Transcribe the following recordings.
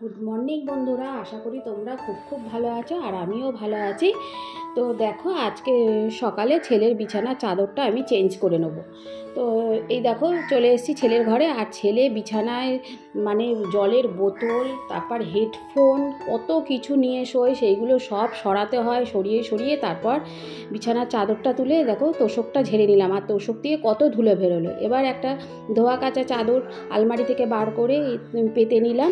Good morning বন্ধুরা, আশা করি তোমরা খুব ভালো আছো আর আমিও ভালো আছি। তো দেখো, আজকে সকালে ছেলের বিছানার চাদরটা আমি চেঞ্জ করে নেব। তো এই দেখো চলে এসেছি ছেলের ঘরে, আর ছেলে বিছানায় মানে জলের বোতল, তারপর হেডফোন, কত কিছু নিয়ে শোয়, সেইগুলো সব সরাতে হয়, সরিয়ে সরিয়ে তারপর বিছানার চাদরটা তুলে দেখো তোষকটা ঝেড়ে নিলাম, আর তোষক দিয়ে কত ধুলো বেরোলো। এবার একটা ধোয়া কাচা চাদর আলমারি থেকে বার করে পেতে নিলাম।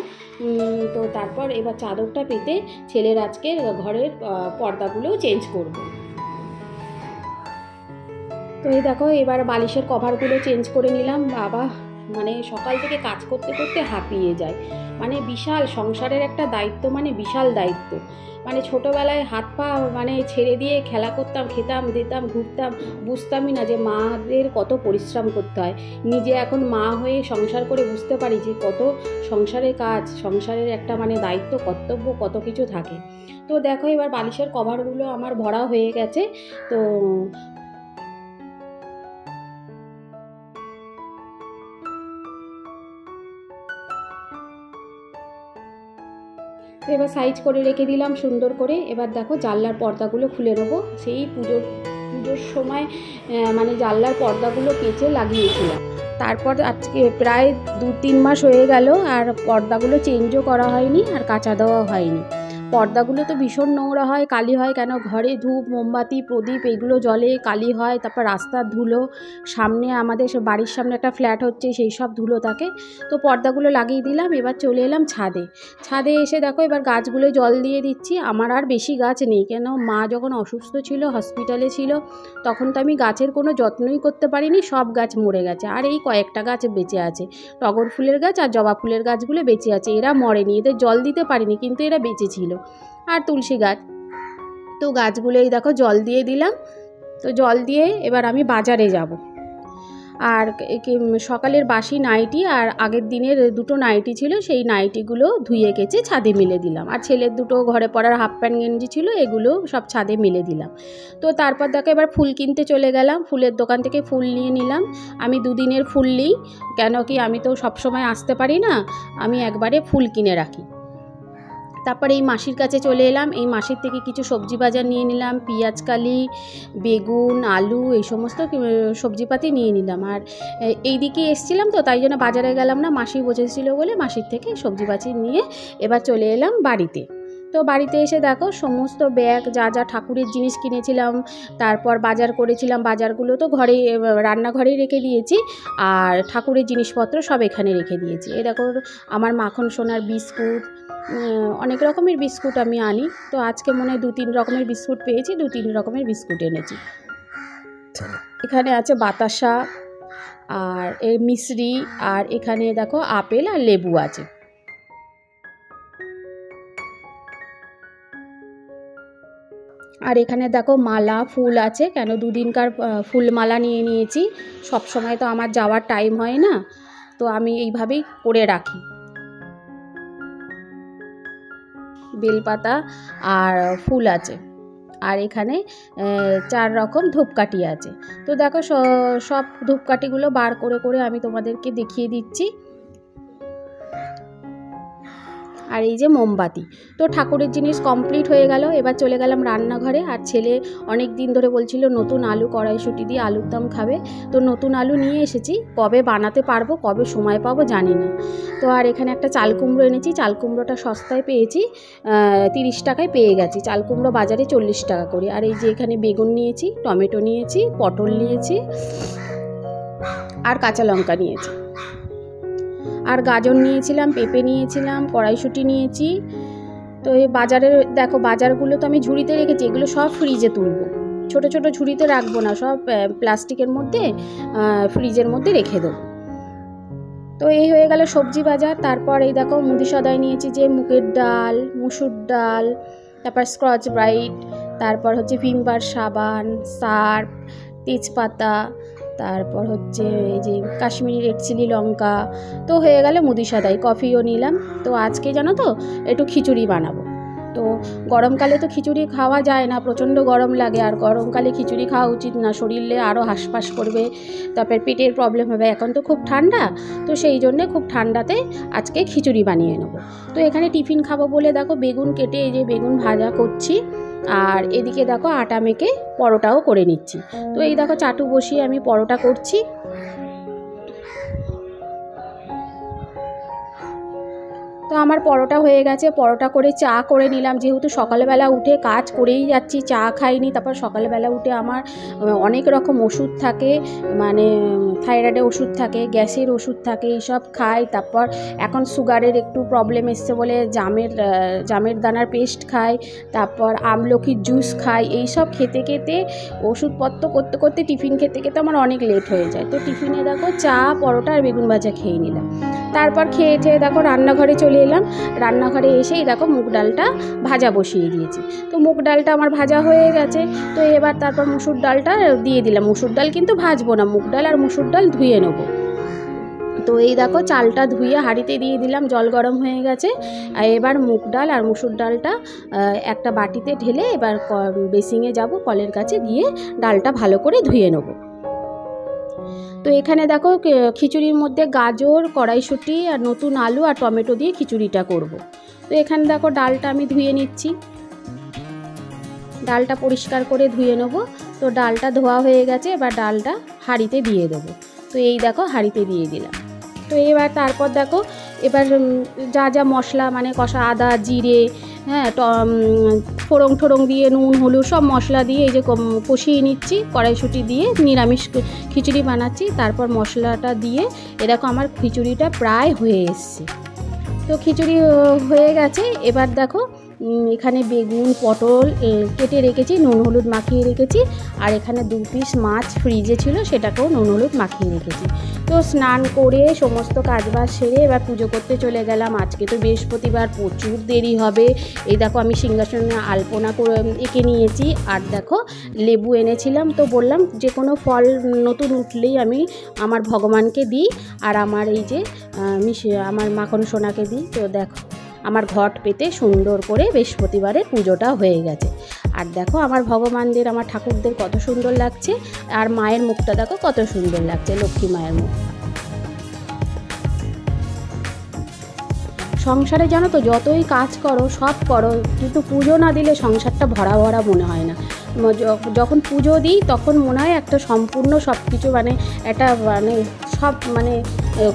তো তারপর এবার চাদরটা পেতে ছেলের আজকে ঘরের পর্দাগুলোও চেঞ্জ করব। তো এই দেখো এবার বালিশের কভারগুলো চেঞ্জ করে নিলাম। বাবা, মানে সকাল থেকে কাজ করতে করতে হাঁপিয়ে যায়। মানে বিশাল সংসারের একটা দায়িত্ব, মানে বিশাল দায়িত্ব। মানে ছোটোবেলায় হাত পা মানে ছেড়ে দিয়ে খেলা করতাম, খেতাম দিতাম, ঘুরতাম, বুঝতামই না যে মাদের কত পরিশ্রম করতে হয়। নিজে এখন মা হয়ে সংসার করে বুঝতে পারি যে কত সংসারের কাজ, সংসারের একটা মানে দায়িত্ব, কর্তব্য, কত কিছু থাকে। তো দেখো এবার বালিশের কভারগুলো আমার ভরা হয়ে গেছে। তো এবার সাইজ করে রেখে দিলাম সুন্দর করে। এবার দেখো জানলার পর্দাগুলো খুলে নেবো। সেই পুজোর সময় মানে জানলার পর্দাগুলো কেচে লাগিয়েছিলাম। তারপর আজকে প্রায় 2-3 মাস হয়ে গেল, আর পর্দাগুলো চেঞ্জও করা হয়নি আর কাচা দেওয়া হয়নি। পর্দাগুলো তো ভীষণ নোংরা হয়, কালি হয়। কেন, ঘরে ধূপ মোমবাতি প্রদীপ এগুলো জ্বলে, কালি হয়। তারপর রাস্তার ধুলো, সামনে আমাদের বাড়ির সামনে একটা ফ্ল্যাট হচ্ছে, সেই সব ধুলো থাকে। তো পর্দাগুলো লাগিয়ে দিলাম। এবার চলে এলাম ছাদে এসে দেখো এবার গাছগুলো জল দিয়ে দিচ্ছি। আমার আর বেশি গাছ নেই, কেন মা যখন অসুস্থ ছিল, হসপিটালে ছিল, তখন তো আমি গাছের কোনো যত্নই করতে পারিনি, সব গাছ মরে গেছে। আর এই কয়েকটা গাছ বেঁচে আছে, টগর ফুলের গাছ আর জবা ফুলের গাছগুলো বেঁচে আছে। এরা মরেনি, এদের জল দিতে পারিনি, কিন্তু এরা বেঁচে ছিল। আর তুলসী গাছ, তো গাছগুলোই দেখো জল দিয়ে দিলাম। তো জল দিয়ে এবার আমি বাজারে যাব। আর সকালের বাসি নাইটি আর আগের দিনের দুটো নাইটি ছিল, সেই নাইটিগুলো ধুয়ে কেচে ছাদে মেলে দিলাম। আর ছেলের দুটো ঘরে পরার হাফ প্যান্ট গেঞ্জি ছিল, এগুলো সব ছাদে মেলে দিলাম। তো তারপর দেখো এবার ফুল কিনতে চলে গেলাম। ফুলের দোকান থেকে ফুল নিয়ে নিলাম। আমি 2 দিনের ফুল নিই, কেন কি আমি তো সবসময় আসতে পারি না, আমি একবারে ফুল কিনে রাখি। তারপরে এই মাসির কাছে চলে এলাম। এই মাসির থেকে কিছু সবজি বাজার নিয়ে নিলাম, পেঁয়াজকালি, বেগুন, আলু, এই সমস্ত সবজিপাতি নিয়ে নিলাম। আর এই দিকে এসেছিলাম, তো তাই জন্য বাজারে গেলাম না, মাসি বসেছিল বলে মাসির থেকে সবজিপাতি নিয়ে এবার চলে এলাম বাড়িতে। তো বাড়িতে এসে দেখো সমস্ত ব্যাগ, যা যা ঠাকুরের জিনিস কিনেছিলাম, তারপর বাজার করেছিলাম, বাজারগুলো তো ঘরেই রান্নাঘরেই রেখে দিয়েছি। আর ঠাকুরের জিনিসপত্র সব এখানে রেখে দিয়েছি। এই দেখো আমার মাখন সোনার বিস্কুট, অনেক রকমের বিস্কুট আমি আনি। তো আজকে মনে হয় 2-3 রকমের বিস্কুট পেয়েছি, 2-3 রকমের বিস্কুট এনেছি। এখানে আছে বাতাসা আর এই মিশ্রি, আর এখানে দেখো আপেল আর লেবু আছে। আর এখানে দেখো মালা ফুল আছে, কেন 2 দিনকার ফুল মালা নিয়ে নিয়েছি। সব সময় তো আমার যাওয়ার টাইম হয় না, তো আমি এইভাবেই করে রাখি। বেলপাতা আর ফুল আছে, আর এখানে 4 রকম ধূপকাঠি আছে। তো দেখো সব ধূপকাঠিগুলো বার করে করে আমি তোমাদেরকে দেখিয়ে দিচ্ছি। আর এই যে মোমবাতি। তো ঠাকুরের জিনিস কমপ্লিট হয়ে গেল। এবার চলে গেলাম রান্নাঘরে। আর ছেলে অনেক দিন ধরে বলছিল নতুন আলু কড়াইশুঁটি দিয়ে আলুর দম খাবে, তো নতুন আলু নিয়ে এসেছি। কবে বানাতে পারবো, কবে সময় পাবো জানি না। তো আর এখানে একটা চাল কুমড়ো এনেছি। চাল কুমড়োটা সস্তায় পেয়েছি, 30 টাকায় পেয়ে গেছি। চাল কুমড়ো বাজারে 40 টাকা করে। আর এই যে এখানে বেগুন নিয়েছি, টমেটো নিয়েছি, পটল নিয়েছি, আর কাঁচা লঙ্কা নিয়েছি, আর গাজর নিয়েছিলাম, পেঁপে নিয়েছিলাম, কড়াইশুঁটি নিয়েছি। তো এই বাজারের দেখো বাজারগুলো তো আমি ঝুড়িতে রেখেছি, এগুলো সব ফ্রিজে তুলবো। ছোট ছোট ঝুড়িতে রাখবো না, সব প্লাস্টিকের মধ্যে ফ্রিজের মধ্যে রেখে দেবো। তো এই হয়ে গেল সবজি বাজার। তারপর এই দেখো মুদি সদাই নিয়েছি, যে মুগের ডাল, মুসুর ডাল, তারপর স্কচ ব্রাইট, তারপর হচ্ছে ভিম বার সাবান, সার্ফ, তেজপাতা, তারপর হচ্ছে এই যে কাশ্মীরি রেড চিলি লঙ্কা। তো হয়ে গেল মুদি সদাই। কফিও নিলাম। তো আজকে জানো তো একটু খিচুড়ি বানাবো। তো গরমকালে তো খিচুড়ি খাওয়া যায় না, প্রচণ্ড গরম লাগে, আর গরমকালে খিচুড়ি খাওয়া উচিত না, শরীরে আরও হাঁসফাঁস করবে, তারপর পেটের প্রবলেম হবে। এখন তো খুব ঠান্ডা, তো সেই জন্যে খুব ঠান্ডাতে আজকে খিচুড়ি বানিয়ে নেব। তো এখানে টিফিন খাবো বলে দেখো বেগুন কেটে এই যে বেগুন ভাজা করছি, আর এদিকে দেখো আটা মেখে পরোটাও করে নিচ্ছি। তো এই দেখো চাটু বসিয়ে আমি পরোটা করছি। তো আমার পরোটা হয়ে গেছে, পরোটা করে চা করে নিলাম, যেহেতু সকালবেলা উঠে কাজ করেই যাচ্ছি, চা খাইনি। তারপর সকালবেলা উঠে আমার অনেক রকম ওষুধ থাকে, মানে থাইরয়েডের ওষুধ থাকে, গ্যাসের ওষুধ থাকে, এইসব খাই। তারপর এখন সুগারের একটু প্রবলেম এসছে বলে জামের দানার পেস্ট খাই, তারপর আমলকির জুস খাই। এইসব খেতে খেতে ওষুধপত্র করতে করতে টিফিন খেতে খেতে আমার অনেক লেট হয়ে যায়। তো টিফিনে দেখো চা, পরোটা আর বেগুন ভাজা খেয়ে নিলাম। তারপর খেয়ে দেখো রান্নাঘরে চলে এলাম। রান্নাঘরে এসেই দেখো মুগ ডালটা ভাজা বসিয়ে দিয়েছি। তো মুগ ডালটা আমার ভাজা হয়ে গেছে। তো এবার তারপর মুসুর ডালটা দিয়ে দিলাম। মুসুর ডাল কিন্তু ভাজবো না, মুগ ডাল আর মুসুর ডাল ধুয়ে নেবো। তো এই দেখো চালটা ধুয়ে হাঁড়িতে দিয়ে দিলাম, জল গরম হয়ে গেছে। আর এবার মুগ ডাল আর মুসুর ডালটা একটা বাটিতে ঢেলে এবার বেসিংয়ে যাব, কলের কাছে গিয়ে ডালটা ভালো করে ধুয়ে নেবো। তো এখানে দেখো খিচুড়ির মধ্যে গাজর, কড়াইশুঁটি আর নতুন আলু আর টমেটো দিয়ে খিচুড়িটা করব। তো এখানে দেখো ডালটা আমি ধুয়ে নিচ্ছি, ডালটা পরিষ্কার করে ধুয়ে নেব। তো ডালটা ধোয়া হয়ে গেছে, এবার ডালটা হাঁড়িতে দিয়ে দেবো। তো এই দেখো হাঁড়িতে দিয়ে দিলাম। তো এবার তারপর দেখো এবার যা যা মশলা মানে কষা, আদা, জিরে, হ্যাঁ, ফোড়ং ঠোড়ং দিয়ে নুন হলুদ সব মশলা দিয়ে এই যে কষিয়ে নিচ্ছি। কড়াইশুঁটি দিয়ে নিরামিষ খিচুড়ি বানাচ্ছি। তারপর মশলাটা দিয়ে দেখো আমার খিচুড়িটা প্রায় হয়ে এসছে। তো খিচুড়ি হয়ে গেছে। এবার দেখো এখানে বেগুন, পটল কেটে রেখেছি, নুন হলুদ মাখিয়ে রেখেছি। আর এখানে 2 পিস মাছ ফ্রিজে ছিল, সেটাকেও নুন হলুদ মাখিয়ে রেখেছি। তো স্নান করে সমস্ত কাজবাজ সেরে এবার পুজো করতে চলে গেলাম। আজকে তো বৃহস্পতিবার, প্রচুর দেরি হবে। এই দেখো আমি সিংহাসনে আলপনা করে এঁকে নিয়েছি। আর দেখো লেবু এনেছিলাম। তো বললাম যে কোনো ফল নতুন উঠলেই আমি আমার ভগবানকে দিই, আর আমার এই যে আমার মাখন সোনাকে দিই। তো দেখো আমার ঘট পেতে সুন্দর করে বৃহস্পতিবারে পুজোটা হয়ে গেছে। আর দেখো আমার ভগবানদের, আমার ঠাকুরদের কত সুন্দর লাগছে। আর মায়ের মুখটা দেখো কত সুন্দর লাগছে, লক্ষ্মী মায়ের মুখ। সংসারে জানো তো যতই কাজ করো, সব করো, কিন্তু পুজো না দিলে সংসারটা ভরা ভরা মনে হয় না। যখন পুজো দিই তখন মনে হয় একটা সম্পূর্ণ সব কিছু মানে একটা মানে সব মানে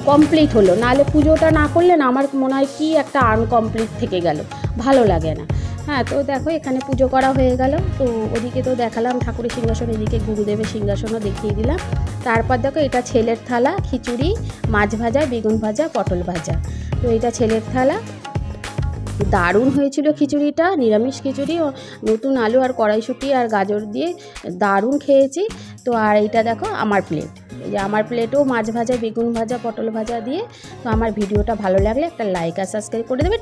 কমপ্লিট হলো। নাহলে পুজোটা না করলে না আমার মনে হয় কি একটা আনকমপ্লিট থেকে গেল, ভালো লাগে না। হ্যাঁ, তো দেখো এখানে পুজো করা হয়ে গেল। তো ওদিকে তো দেখালাম ঠাকুরের সিংহাসন, এদিকে গুরুদেবের সিংহাসনও দেখিয়ে দিলাম। তারপর দেখো এটা ছেলের থালা, খিচুড়ি, মাছ ভাজা, বেগুন ভাজা, পটল ভাজা। তো এটা ছেলের থালা। দারুণ হয়েছিল খিচুড়িটা, নিরামিষ খিচুড়ি, নতুন আলু আর কড়াইশুঁটি আর গাজর দিয়ে দারুণ খেয়েছি। তো আর এইটা দেখো আমার প্লেট, এই যে আমার প্লেটেও মাছ ভাজা, বেগুন ভাজা, পটল ভাজা দিয়ে। তো আমার ভিডিওটা ভালো লাগলে একটা লাইক আর সাবস্ক্রাইব করে দেবে।